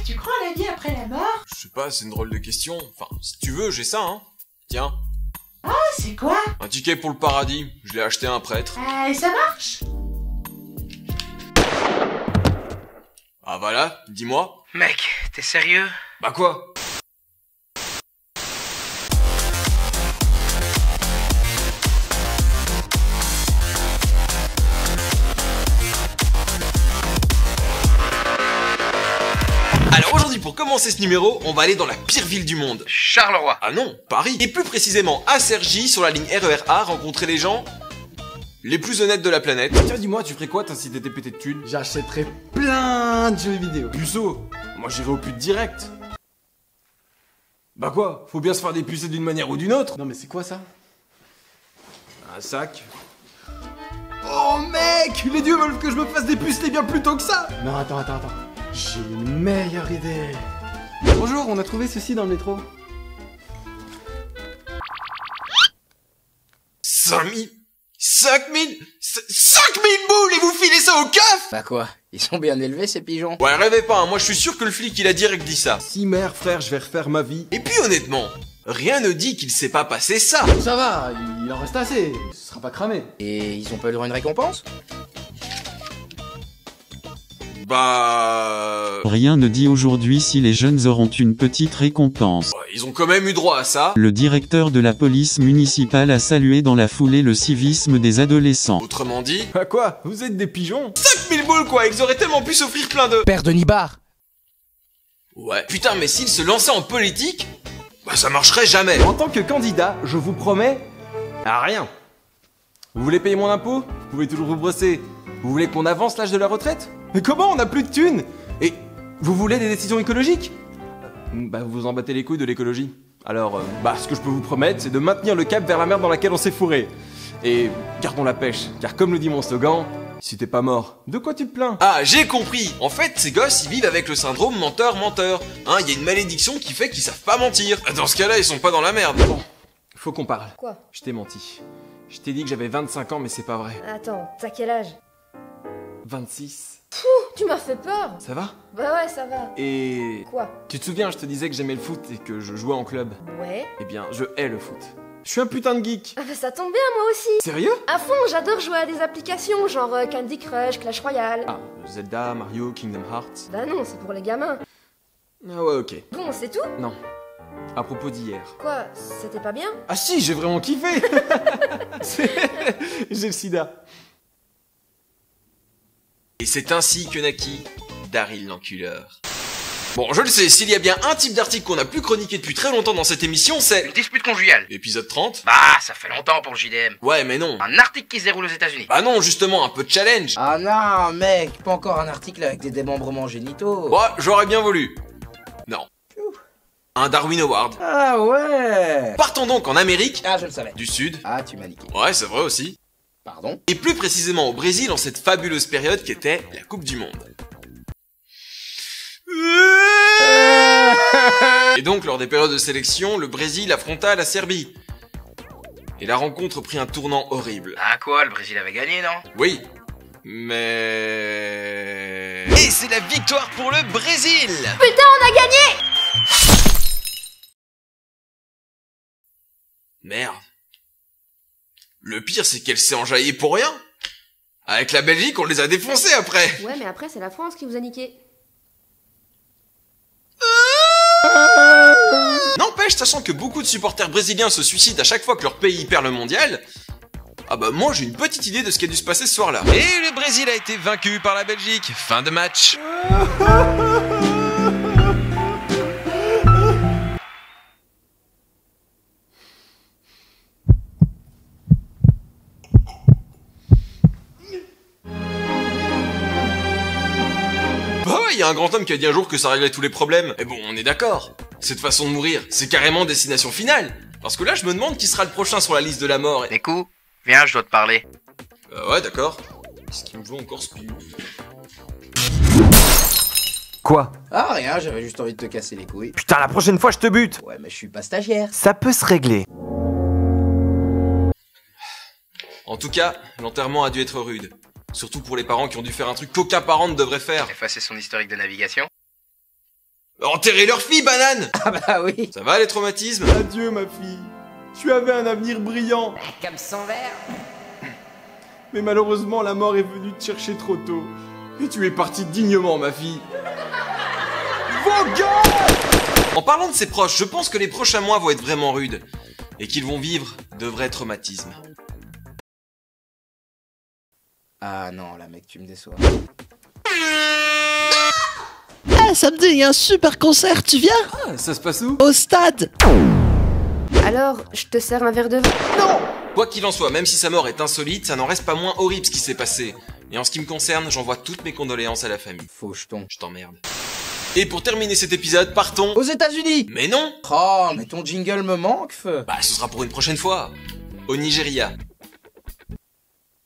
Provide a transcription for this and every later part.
Tu crois à la vie après la mort? Je sais pas, c'est une drôle de question. Enfin, si tu veux, j'ai ça, hein. Tiens, Ah, c'est quoi? un ticket pour le paradis. Je l'ai acheté à un prêtre. Et ça marche? Ah voilà, dis-moi. Mec, t'es sérieux? Bah quoi? Alors aujourd'hui, pour commencer ce numéro, on va aller dans la pire ville du monde. Charleroi. Ah non, Paris. Et plus précisément à Cergy, sur la ligne RER A, rencontrer les gens les plus honnêtes de la planète. Tiens, dis-moi, tu ferais quoi si t'étais pété de thunes? J'achèterais plein de jeux vidéo. Puceau, moi j'irais au pute direct. Bah quoi? Faut bien se faire dépucer d'une manière ou d'une autre. Non mais c'est quoi ça? Un sac. Oh mec, les dieux veulent que je me fasse dépuceler bien plus tôt que ça. Non, attends. J'ai une meilleure idée. Bonjour, on a trouvé ceci dans le métro. 5000 boules et vous filez ça au keuf! Bah quoi? Ils sont bien élevés ces pigeons. Ouais, rêvez pas, hein, moi je suis sûr que le flic il a direct dit ça. Si mère, frère, je vais refaire ma vie. Et puis honnêtement, rien ne dit qu'il s'est pas passé ça. Ça va, il en reste assez. Ce sera pas cramé. Et ils ont pas eu le droit à une récompense? Bah... Rien ne dit aujourd'hui si les jeunes auront une petite récompense. Ils ont quand même eu droit à ça. Le directeur de la police municipale a salué dans la foulée le civisme des adolescents. Autrement dit... Bah quoi? Vous êtes des pigeons? 5000 boules quoi, ils auraient tellement pu s'offrir plein de... Père de Nibar. Ouais. Putain, mais s'ils se lançaient en politique, bah ça marcherait jamais. En tant que candidat, je vous promets à rien. Vous voulez payer mon impôt? Vous pouvez toujours vous brosser. Vous voulez qu'on avance l'âge de la retraite? Mais comment? On n'a plus de thunes! Et vous voulez des décisions écologiques? Bah vous vous en battez les couilles de l'écologie. Alors, ce que je peux vous promettre, c'est de maintenir le cap vers la merde dans laquelle on s'est fourré. Et gardons la pêche, car comme le dit mon slogan, si t'es pas mort, de quoi tu te plains? Ah, j'ai compris. En fait, ces gosses, ils vivent avec le syndrome menteur-menteur. Hein, il y a une malédiction qui fait qu'ils savent pas mentir. Dans ce cas-là, ils sont pas dans la merde. Bon, faut qu'on parle. Quoi? Je t'ai menti. Je t'ai dit que j'avais 25 ans, mais c'est pas vrai. Attends, t'as quel âge? 26. Tu m'as fait peur. Ça va? Bah ouais, ça va. Et... Quoi? Tu te souviens, je te disais que j'aimais le foot et que je jouais en club. Ouais. Eh bien, je hais le foot. Je suis un putain de geek. Ah bah ça tombe bien, moi aussi. Sérieux? À fond, j'adore jouer à des applications, genre Candy Crush, Clash Royale. Ah, Zelda, Mario, Kingdom Hearts. Bah non, c'est pour les gamins. Ah ouais, ok. Bon, c'est tout? Non. À propos d'hier. Quoi? C'était pas bien? Ah si, j'ai vraiment kiffé. J'ai le sida. Et c'est ainsi que naquit Daryl l'enculeur. Bon, je le sais, s'il y a bien un type d'article qu'on a plus chroniqué depuis très longtemps dans cette émission, c'est... Une dispute conjugale. L'épisode 30. Bah, ça fait longtemps pour le JDM. Ouais, mais non. Un article qui se déroule aux États-Unis. Bah non, justement, un peu de challenge. Ah non, mec, pas encore un article avec des démembrements génitaux. Ouais, j'aurais bien voulu. Non. Un Darwin Award. Ah ouais. Partons donc en Amérique Ah, je le savais. du Sud. Ah, tu m'as niqué. Ouais, c'est vrai aussi. Pardon? Et plus précisément au Brésil en cette fabuleuse période qu'était la Coupe du Monde. Et donc, lors des périodes de sélection, le Brésil affronta la Serbie. Et la rencontre prit un tournant horrible. Ah quoi, le Brésil avait gagné, non? Oui, mais... Et c'est la victoire pour le Brésil! Putain, on a gagné! Merde. Le pire, c'est qu'elle s'est enjaillée pour rien. Avec la Belgique, on les a défoncés après. Ouais, mais après, c'est la France qui vous a niqué. N'empêche, sachant que beaucoup de supporters brésiliens se suicident à chaque fois que leur pays perd le mondial, ah bah moi j'ai une petite idée de ce qui a dû se passer ce soir-là. Et le Brésil a été vaincu par la Belgique. Fin de match. Bah ouais, y a un grand homme qui a dit un jour que ça réglait tous les problèmes. Mais bon, on est d'accord. Cette façon de mourir, c'est carrément destination finale. Parce que là, je me demande qui sera le prochain sur la liste de la mort. Et... Nekou, viens, je dois te parler. ouais, d'accord. Est-ce qu'il me veut encore ce piou? Quoi? Ah rien, j'avais juste envie de te casser les couilles. Putain, la prochaine fois je te bute. Ouais, mais je suis pas stagiaire. Ça peut se régler. En tout cas, l'enterrement a dû être rude. Surtout pour les parents qui ont dû faire un truc qu'aucun parent ne devrait faire. Effacer son historique de navigation. Enterrer leur fille, banane! Ah bah oui. Ça va les traumatismes? Adieu ma fille. Tu avais un avenir brillant. Comme son verre. Mais malheureusement, la mort est venue te chercher trop tôt. Et tu es partie dignement, ma fille. Vos gueules! En parlant de ses proches, je pense que les prochains mois vont être vraiment rudes. Et qu'ils vont vivre de vrais traumatismes. Ah non, là mec, tu me déçois. Ah, samedi, il y a un super concert, tu viens? Ah, ça se passe où? Au stade. Alors, je te sers un verre de vin? Quoi qu'il en soit, même si sa mort est insolite, ça n'en reste pas moins horrible ce qui s'est passé. Et en ce qui me concerne, j'envoie toutes mes condoléances à la famille. Faux jeton. Je t'emmerde. Et pour terminer cet épisode, partons... Aux États-Unis. Mais non! Oh, mais ton jingle me manque, feu. Bah, ce sera pour une prochaine fois. Au Nigeria.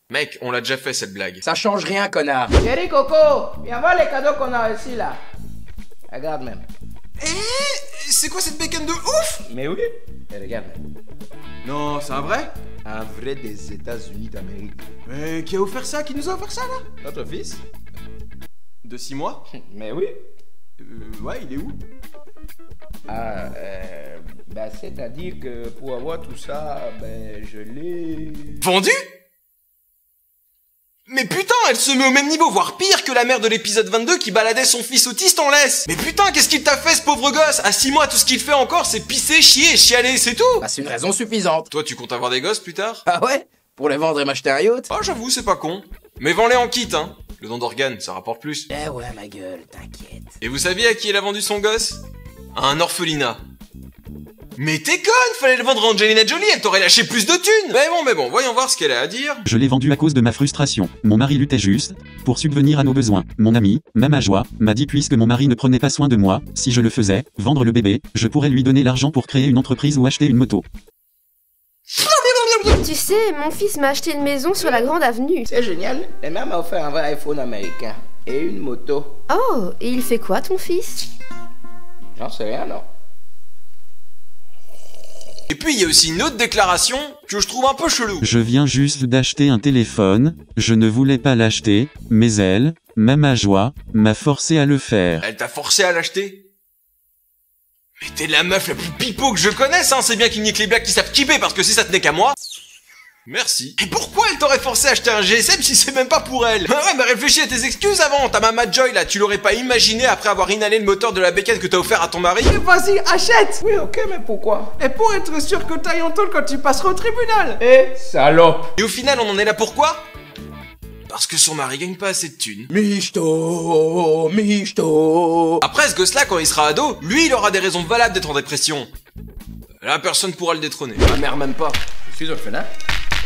Mec, on l'a déjà fait cette blague. Ça change rien, connard. Chérie Coco, viens voir les cadeaux qu'on a ici, là. Regarde même. C'est quoi cette bacon de ouf? Mais oui. Et regarde même. Non, c'est un vrai? Un vrai des États-Unis d'Amérique. Mais qui a offert ça? Qui nous a offert ça, là? Notre fils? De 6 mois? Mais oui. Ouais, il est où? Ah, bah c'est-à-dire que pour avoir tout ça, ben je l'ai... Vendu? Mais putain, elle se met au même niveau, voire pire que la mère de l'épisode 22 qui baladait son fils autiste en laisse. Mais putain, qu'est-ce qu'il t'a fait ce pauvre gosse? À 6 mois, tout ce qu'il fait encore, c'est pisser, chier et chialer, c'est tout. Bah c'est une raison suffisante. Toi, tu comptes avoir des gosses plus tard? Ah ouais? Pour les vendre et m'acheter un yacht? Ah, j'avoue, c'est pas con. Mais vends-les en kit, hein. Le don d'organes, ça rapporte plus. Eh ouais, ma gueule, t'inquiète. Et vous saviez à qui elle a vendu son gosse? À un orphelinat. Mais t'es conne, fallait le vendre à Angelina Jolie, elle t'aurait lâché plus de thunes. Mais bon, voyons voir ce qu'elle a à dire. Je l'ai vendu à cause de ma frustration. Mon mari luttait juste pour subvenir à nos besoins. Mon ami, Mama Joie, m'a dit puisque mon mari ne prenait pas soin de moi, si je le faisais, vendre le bébé, je pourrais lui donner l'argent pour créer une entreprise ou acheter une moto. Tu sais, mon fils m'a acheté une maison sur la grande avenue. C'est génial. Et même m'a offert un vrai iPhone américain. Et une moto. Oh, et il fait quoi ton fils? J'en sais rien, non. Et puis il y a aussi une autre déclaration que je trouve un peu chelou. Je viens juste d'acheter un téléphone, je ne voulais pas l'acheter, mais elle, Mama Joie, m'a forcé à le faire. Elle t'a forcé à l'acheter? Mais t'es la meuf la plus pipeau que je connaisse, hein. C'est bien qu'il n'y ait que les blagues qui savent kipper, parce que si ça tenait qu'à moi... Merci. Et pourquoi elle t'aurait forcé à acheter un GSM si c'est même pas pour elle? Ouais, mais réfléchis à tes excuses avant. Ta Mama Joy là, tu l'aurais pas imaginé après avoir inhalé le moteur de la bécane que t'as offert à ton mari? Vas-y, achète. Oui, ok, mais pourquoi? Et pour être sûr que t'ailles en tôle quand tu passeras au tribunal. Eh, salope. Et au final, on en est là pourquoi? Parce que son mari gagne pas assez de thunes. Michto, michto. Après, ce gosse-là, quand il sera ado, lui, il aura des raisons valables d'être en dépression. Là, personne pourra le détrôner. Ma mère m'aime pas. Je suis orphelin.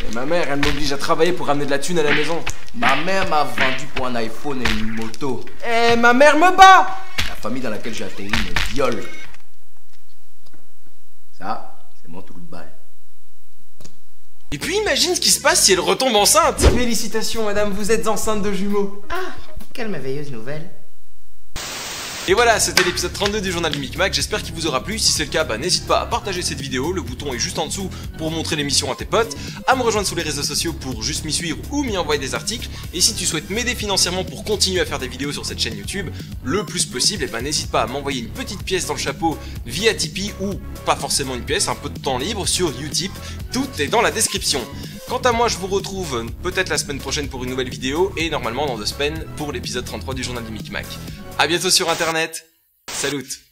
Et ma mère, elle m'oblige à travailler pour ramener de la thune à la maison. Ma mère m'a vendu pour un iPhone et une moto. Eh, ma mère me bat! La famille dans laquelle j'ai atterri me viole. Ça, c'est mon trou de balle. Et puis imagine ce qui se passe si elle retombe enceinte. Félicitations, madame, vous êtes enceinte de jumeaux. Ah, quelle merveilleuse nouvelle. Et voilà, c'était l'épisode 32 du journal du Micmac, j'espère qu'il vous aura plu, si c'est le cas, bah n'hésite pas à partager cette vidéo, le bouton est juste en dessous pour montrer l'émission à tes potes, à me rejoindre sur les réseaux sociaux pour juste m'y suivre ou m'y envoyer des articles, et si tu souhaites m'aider financièrement pour continuer à faire des vidéos sur cette chaîne YouTube, le plus possible, et bah n'hésite pas à m'envoyer une petite pièce dans le chapeau via Tipeee, ou pas forcément une pièce, un peu de temps libre sur Utip, tout est dans la description. Quant à moi, je vous retrouve peut-être la semaine prochaine pour une nouvelle vidéo, et normalement dans 2 semaines pour l'épisode 33 du journal du Micmac. A bientôt sur internet, salut!